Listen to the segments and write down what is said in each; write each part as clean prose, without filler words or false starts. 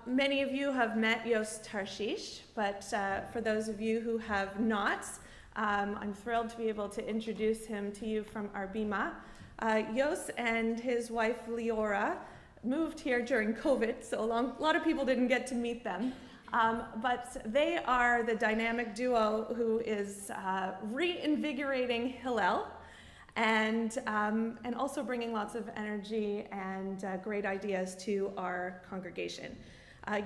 Many of you have met Yos Tarshish, but for those of you who have not, I'm thrilled to be able to introduce him to you from our bima. Yos and his wife Leora moved here during COVID, so a lot of people didn't get to meet them. But they are the dynamic duo who is reinvigorating Hillel and also bringing lots of energy and great ideas to our congregation.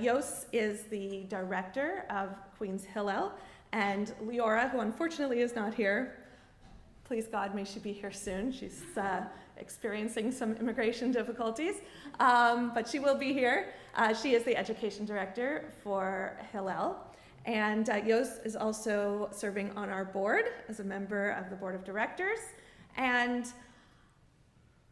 Yos is the director of Queen's Hillel, and Leora, who unfortunately is not here, please God, may she be here soon. She's experiencing some immigration difficulties, but she will be here. She is the education director for Hillel, and Yos is also serving on our board as a member of the board of directors. And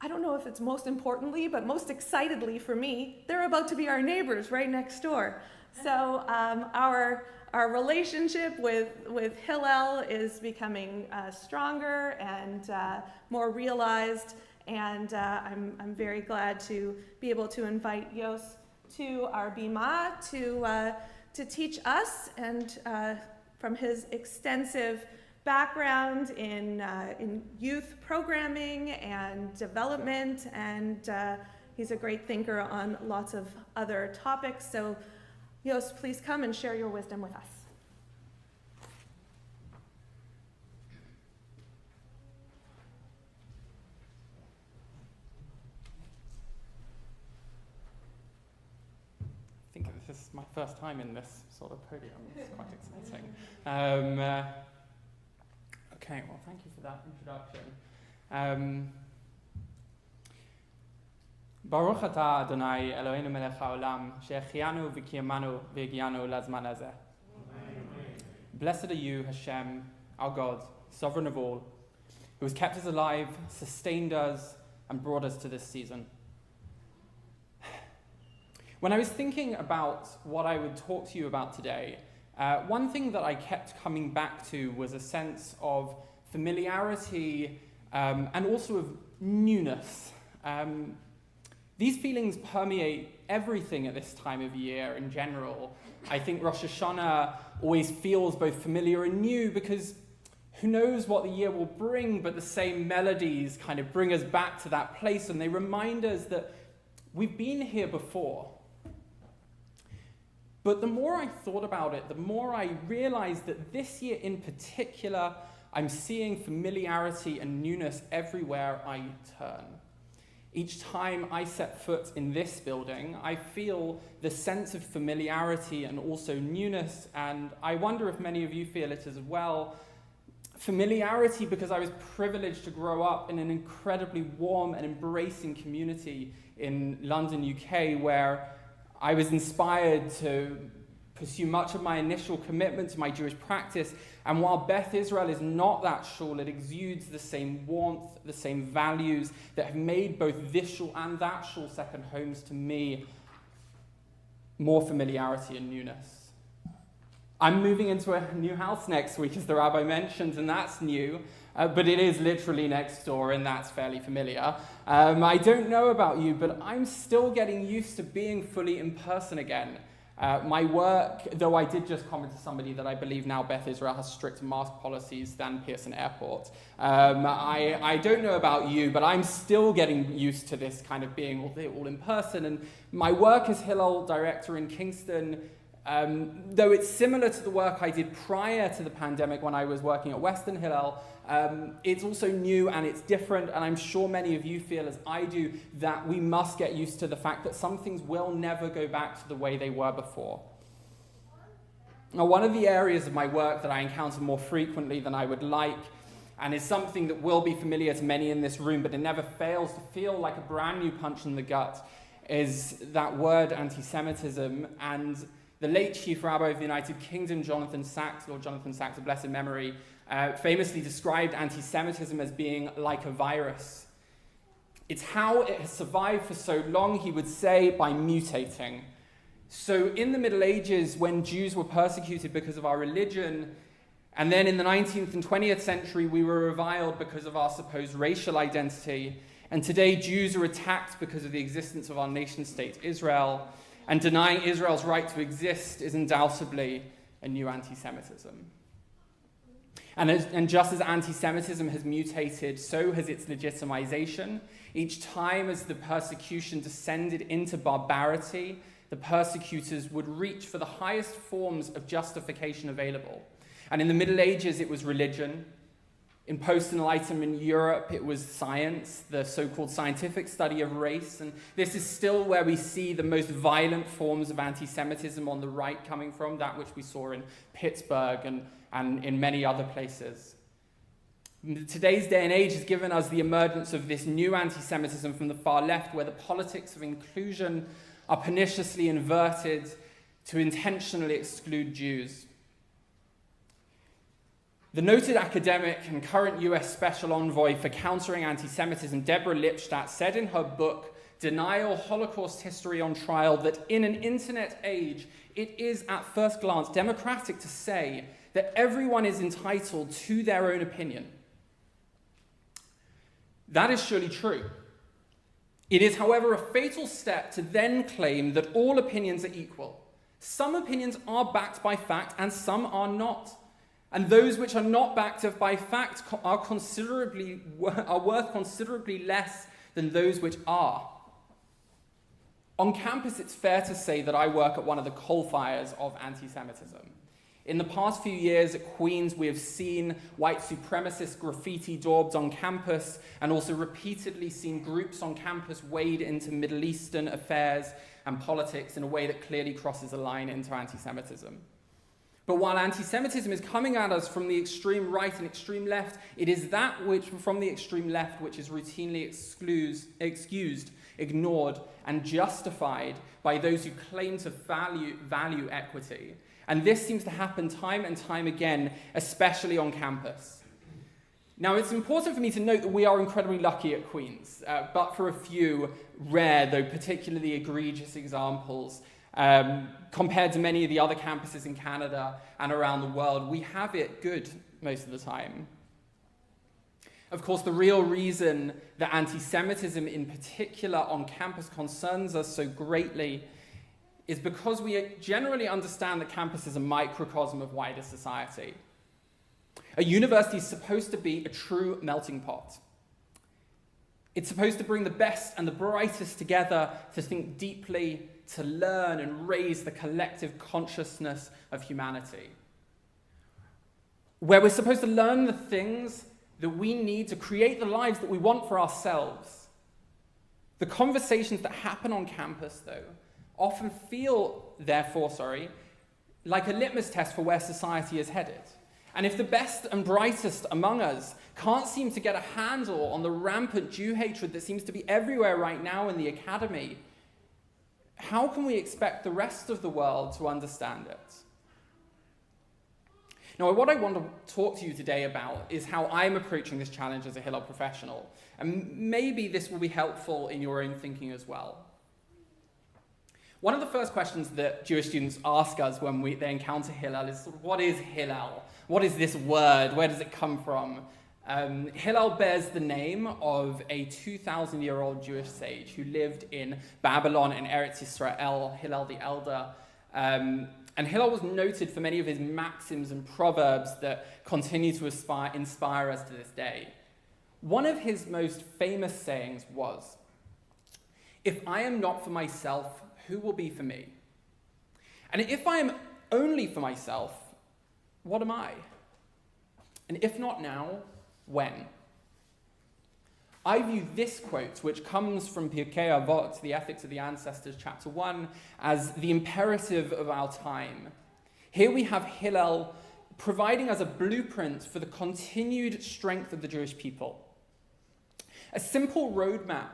I don't know if it's most importantly, but most excitedly for me, they're about to be our neighbors right next door. So our relationship with Hillel is becoming stronger and more realized, and I'm very glad to be able to invite Yos to our bima to teach us, and from his extensive background in youth programming and development, and he's a great thinker on lots of other topics. So Yos, please come and share your wisdom with us. I think this is my first time in this sort of podium. It's quite exciting. Okay, well, thank you for that introduction. Baruch atah Adonai Eloheinu melech haolam she'echianu v'kiyamanu v'higianu lazman hazeh. Blessed are you, Hashem, our God, sovereign of all, who has kept us alive, sustained us, and brought us to this season. When I was thinking about what I would talk to you about today, one thing that I kept coming back to was a sense of familiarity and also of newness. These feelings permeate everything at this time of year in general. I think Rosh Hashanah always feels both familiar and new because who knows what the year will bring, but the same melodies kind of bring us back to that place, and they remind us that we've been here before. But the more I thought about it, the more I realized that this year in particular, I'm seeing familiarity and newness everywhere I turn. Each time I set foot in this building, I feel the sense of familiarity and also newness, and I wonder if many of you feel it as well. Familiarity because I was privileged to grow up in an incredibly warm and embracing community in London, UK, where I was inspired to pursue much of my initial commitment to my Jewish practice, and while Beth Israel is not that shul, it exudes the same warmth, the same values that have made both this shul and that shul second homes to me. More familiarity and newness. I'm moving into a new house next week, as the rabbi mentioned, and that's new, but it is literally next door, and that's fairly familiar. I don't know about you, but I'm still getting used to being fully in person again. My work, though I did just comment to somebody that I believe now Beth Israel has stricter mask policies than Pearson Airport. I don't know about you, but I'm still getting used to this kind of being all in person. And my work as Hillel director in Kingston, though it's similar to the work I did prior to the pandemic when I was working at Western Hillel, it's also new and it's different, and I'm sure many of you feel as I do that we must get used to the fact that some things will never go back to the way they were before. Now, one of the areas of my work that I encounter more frequently than I would like, and is something that will be familiar to many in this room, but it never fails to feel like a brand new punch in the gut, is that word anti-Semitism. And the late Chief Rabbi of the United Kingdom, Jonathan Sacks, Lord Jonathan Sacks of blessed memory, famously described anti-Semitism as being like a virus. It's how it has survived for so long, he would say, by mutating. So in the Middle Ages, when Jews were persecuted because of our religion, and then in the 19th and 20th century, we were reviled because of our supposed racial identity, and today Jews are attacked because of the existence of our nation state, Israel. and denying Israel's right to exist is undoubtedly a new anti-Semitism. And just as anti-Semitism has mutated, so has its legitimization. Each time as the persecution descended into barbarity, the persecutors would reach for the highest forms of justification available. And in the Middle Ages, it was religion. In post-Enlightenment Europe, it was science, the so-called scientific study of race. And this is still where we see the most violent forms of anti-Semitism on the right coming from, that which we saw in Pittsburgh and in many other places. Today's day and age has given us the emergence of this new anti-Semitism from the far left, where the politics of inclusion are perniciously inverted to intentionally exclude Jews. The noted academic and current US Special Envoy for Countering Anti-Semitism, Deborah Lipstadt, said in her book, Denial, Holocaust History on Trial, that in an internet age, it is at first glance democratic to say that everyone is entitled to their own opinion. That is surely true. It is, however, a fatal step to then claim that all opinions are equal. Some opinions are backed by fact and some are not. And those which are not backed by fact are worth considerably less than those which are. On campus, it's fair to say that I work at one of the coal fires of anti-Semitism. In the past few years at Queen's, we have seen white supremacist graffiti daubed on campus and also repeatedly seen groups on campus wade into Middle Eastern affairs and politics in a way that clearly crosses a line into anti-Semitism. But while anti-Semitism is coming at us from the extreme right and extreme left, it is that which from the extreme left which is routinely excused, ignored, and justified by those who claim to value equity. And this seems to happen time and time again, especially on campus. Now, it's important for me to note that we are incredibly lucky at Queen's, but for a few rare, though particularly egregious examples, compared to many of the other campuses in Canada and around the world, we have it good most of the time. Of course, the real reason that anti-Semitism in particular on campus concerns us so greatly is because we generally understand that campus is a microcosm of wider society. A university is supposed to be a true melting pot. It's supposed to bring the best and the brightest together to think deeply, to learn and raise the collective consciousness of humanity. Where we're supposed to learn the things that we need to create the lives that we want for ourselves. The conversations that happen on campus, though, often feel, therefore, like a litmus test for where society is headed. And if the best and brightest among us can't seem to get a handle on the rampant Jew hatred that seems to be everywhere right now in the academy, how can we expect the rest of the world to understand it? Now, what I want to talk to you today about is how I'm approaching this challenge as a Hillel professional. And maybe this will be helpful in your own thinking as well. One of the first questions that Jewish students ask us when they encounter Hillel is, what is Hillel? What is this word? Where does it come from? Hillel bears the name of a 2,000-year-old Jewish sage who lived in Babylon and Eretz Yisrael, Hillel the Elder. And Hillel was noted for many of his maxims and proverbs that continue to inspire us to this day. One of his most famous sayings was, "If I am not for myself, who will be for me? And if I am only for myself, what am I? And if not now, when?" I view this quote, which comes from Pirkei Avot, the Ethics of the Ancestors, chapter 1, as the imperative of our time. Here we have Hillel providing us a blueprint for the continued strength of the Jewish people. A simple roadmap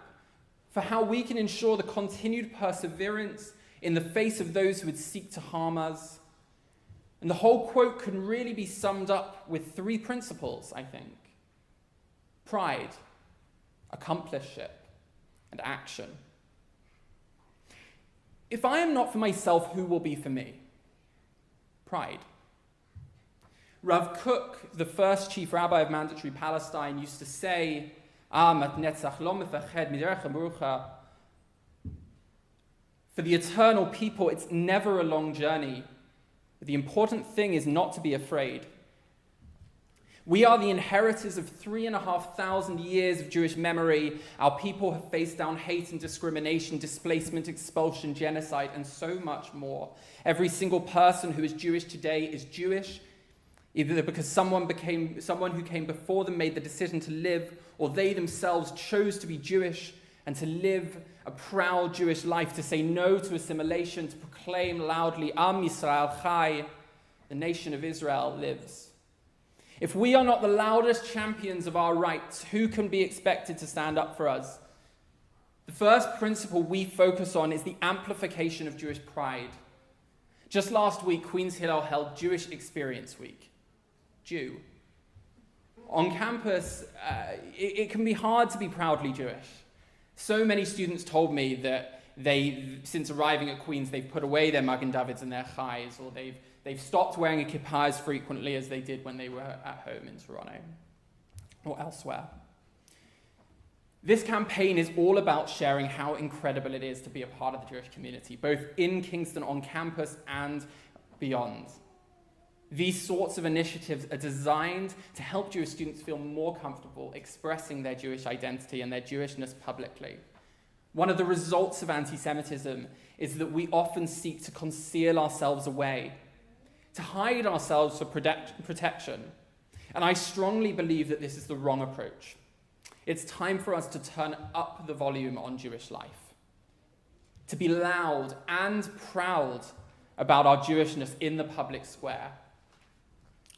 for how we can ensure the continued perseverance in the face of those who would seek to harm us. And the whole quote can really be summed up with 3 principles, I think: pride, accompliceship, and action. If I am not for myself, who will be for me? Pride. Rav Kook, the first chief rabbi of Mandatory Palestine, used to say, For the eternal people, it's never a long journey. But the important thing is not to be afraid. We are the inheritors of 3,500 years of Jewish memory. Our people have faced down hate and discrimination, displacement, expulsion, genocide, and so much more. Every single person who is Jewish today is Jewish, either because someone who came before them made the decision to live, or they themselves chose to be Jewish and to live a proud Jewish life, to say no to assimilation, to proclaim loudly, Am Yisrael Chai, the nation of Israel lives. If we are not the loudest champions of our rights, who can be expected to stand up for us? The first principle we focus on is the amplification of Jewish pride. Just last week, Queen's Hillel held Jewish Experience Week. Jew. On campus, it can be hard to be proudly Jewish. So many students told me that since arriving at Queen's, they've put away their Magen Davids and their chais, or they've stopped wearing a kippah as frequently as they did when they were at home in Toronto or elsewhere. This campaign is all about sharing how incredible it is to be a part of the Jewish community, both in Kingston, on campus, and beyond. These sorts of initiatives are designed to help Jewish students feel more comfortable expressing their Jewish identity and their Jewishness publicly. One of the results of anti-Semitism is that we often seek to conceal ourselves away, to hide ourselves for protection. And I strongly believe that this is the wrong approach. It's time for us to turn up the volume on Jewish life, to be loud and proud about our Jewishness in the public square.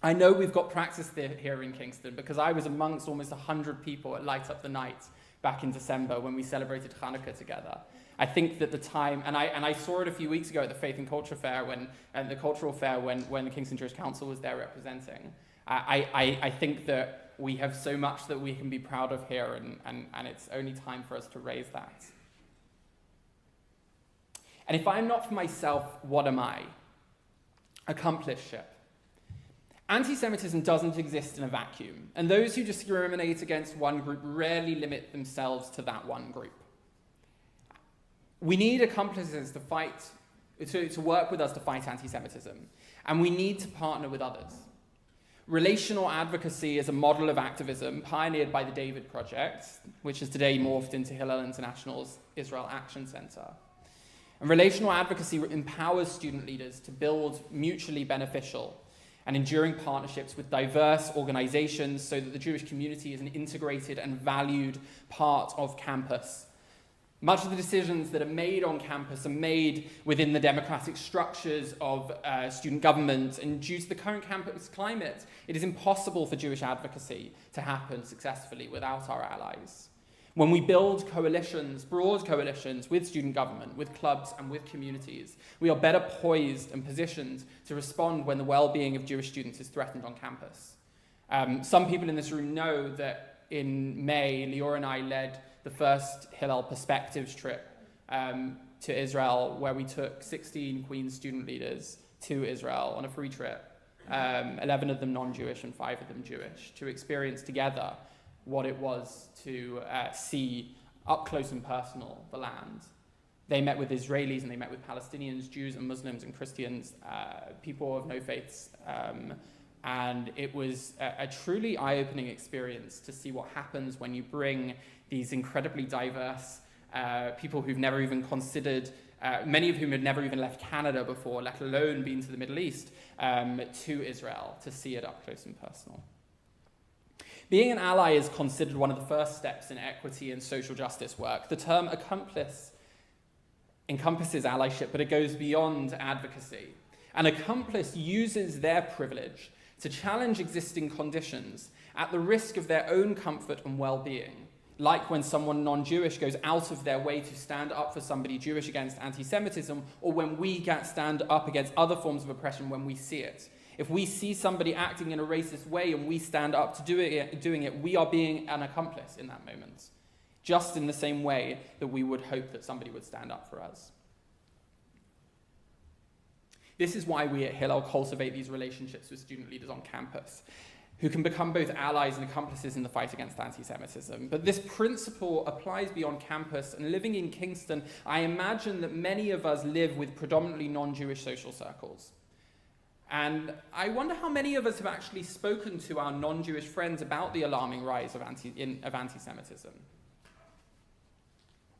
I know we've got practice here in Kingston because I was amongst almost 100 people at Light Up the Night back in December when we celebrated Hanukkah together. I think that the time, and I saw it a few weeks ago at the Faith and Culture Fair and the Cultural Fair when the Kingston Jewish Council was there representing. I think that we have so much that we can be proud of here, and it's only time for us to raise that. And if I'm not for myself, what am I? Accompliceship. Anti-Semitism doesn't exist in a vacuum, and those who discriminate against one group rarely limit themselves to that one group. We need accomplices to fight, to work with us to fight anti-Semitism, and we need to partner with others. Relational advocacy is a model of activism pioneered by the David Project, which has today morphed into Hillel International's Israel Action Center. And relational advocacy empowers student leaders to build mutually beneficial and enduring partnerships with diverse organizations so that the Jewish community is an integrated and valued part of campus. Much of the decisions that are made on campus are made within the democratic structures of student government, and due to the current campus climate, it is impossible for Jewish advocacy to happen successfully without our allies. When we build coalitions, broad coalitions with student government, with clubs and with communities, we are better poised and positioned to respond when the well-being of Jewish students is threatened on campus. Some people in this room know that in May, Lior and I led the first Hillel Perspectives trip to Israel, where we took 16 Queen's student leaders to Israel on a free trip, 11 of them non-Jewish and 5 of them Jewish, to experience together what it was to see up close and personal the land. They met with Israelis and they met with Palestinians, Jews and Muslims and Christians, people of no faiths, and it was a truly eye-opening experience to see what happens when you bring these incredibly diverse people who've never even considered, many of whom had never even left Canada before, let alone been to the Middle East, to Israel to see it up close and personal. Being an ally is considered one of the first steps in equity and social justice work. The term accomplice encompasses allyship, but it goes beyond advocacy. An accomplice uses their privilege to challenge existing conditions at the risk of their own comfort and well-being, like when someone non-Jewish goes out of their way to stand up for somebody Jewish against anti-Semitism, or when we stand up against other forms of oppression when we see it. If we see somebody acting in a racist way and we stand up to doing it, we are being an accomplice in that moment, just in the same way that we would hope that somebody would stand up for us. This is why we at Hillel cultivate these relationships with student leaders on campus. who can become both allies and accomplices in the fight against anti-Semitism. But this principle applies beyond campus, and living in Kingston, I imagine that many of us live with predominantly non-Jewish social circles. And I wonder how many of us have actually spoken to our non-Jewish friends about the alarming rise of anti-Semitism.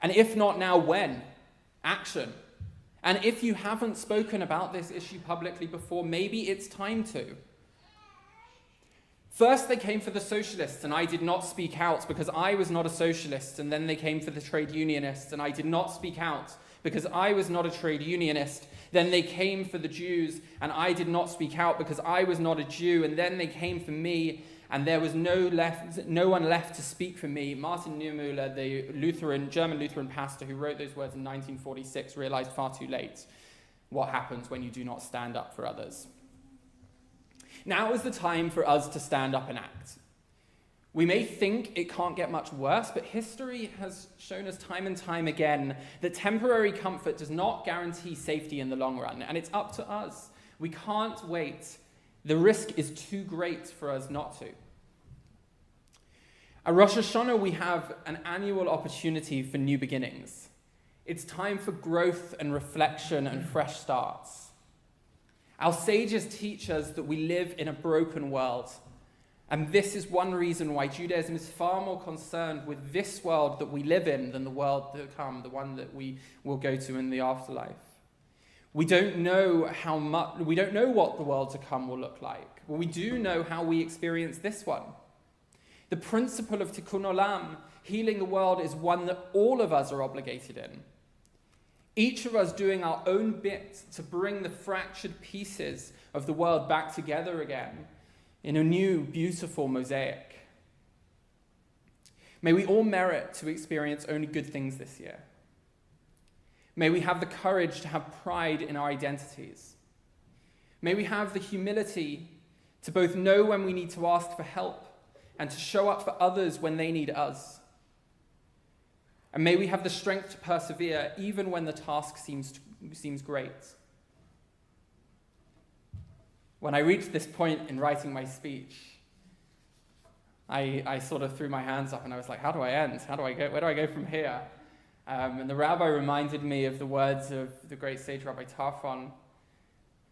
And if not now, when? Action. And if you haven't spoken about this issue publicly before, maybe it's time to. First, they came for the socialists, and I did not speak out because I was not a socialist. And then they came for the trade unionists, and I did not speak out because I was not a trade unionist. Then they came for the Jews, and I did not speak out because I was not a Jew. And then they came for me, and there was no one left to speak for me. Martin Niemöller, the German Lutheran pastor who wrote those words in 1946, realized far too late what happens when you do not stand up for others. Now is the time for us to stand up and act. We may think it can't get much worse, but history has shown us time and time again that temporary comfort does not guarantee safety in the long run, and it's up to us. We can't wait. The risk is too great for us not to. At Rosh Hashanah, we have an annual opportunity for new beginnings. It's time for growth and reflection and fresh starts. Our sages teach us that we live in a broken world, and this is one reason why Judaism is far more concerned with this world that we live in than the world to come, the one that we will go to in the afterlife. We don't know what the world to come will look like, but we do know how we experience this one. The principle of Tikkun Olam, healing the world, is one that all of us are obligated in. Each of us doing our own bit to bring the fractured pieces of the world back together again in a new, beautiful mosaic. May we all merit to experience only good things this year. May we have the courage to have pride in our identities. May we have the humility to both know when we need to ask for help and to show up for others when they need us. And may we have the strength to persevere even when the task seems great. When I reached this point in writing my speech, I sort of threw my hands up and I was like, how do I end? How do I go? Where do I go from here? And the rabbi reminded me of the words of the great sage Rabbi Tarfon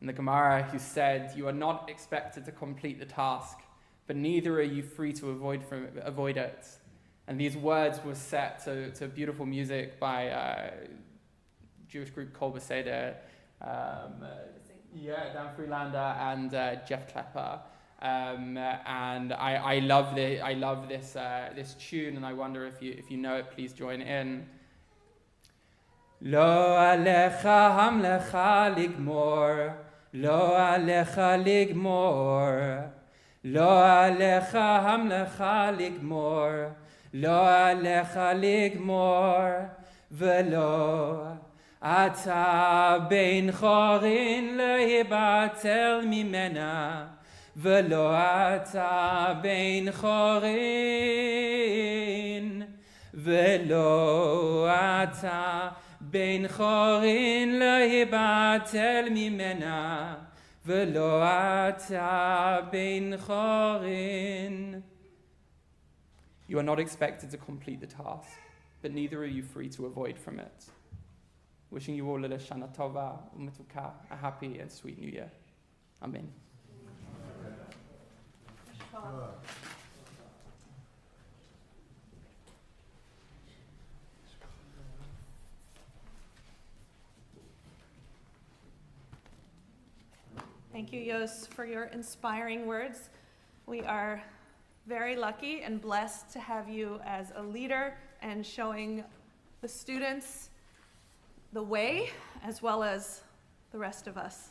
in the Gemara, who said, "You are not expected to complete the task, but neither are you free to avoid it." And these words were set to beautiful music by Jewish group Kol Beseder, Dan Freelander and Jeff Klepper. And I love this tune, and I wonder if you know it, please join in. Lo alecha hamlecha ligmor, lo alecha ligmor, lo alecha hamlecha ligmor. Lo alecha ligmor, velo ata bein chorin lehibatel mimena, velo ata bein chorin, velo ata bein chorin lehibatel mimena, velo ata bein chorin. You are not expected to complete the task, but neither are you free to avoid from it. Wishing you all a Shana Tova, Umetuka, a happy and sweet New Year. Amen. Thank you, Yos, for your inspiring words. We are very lucky and blessed to have you as a leader and showing the students the way as well as the rest of us.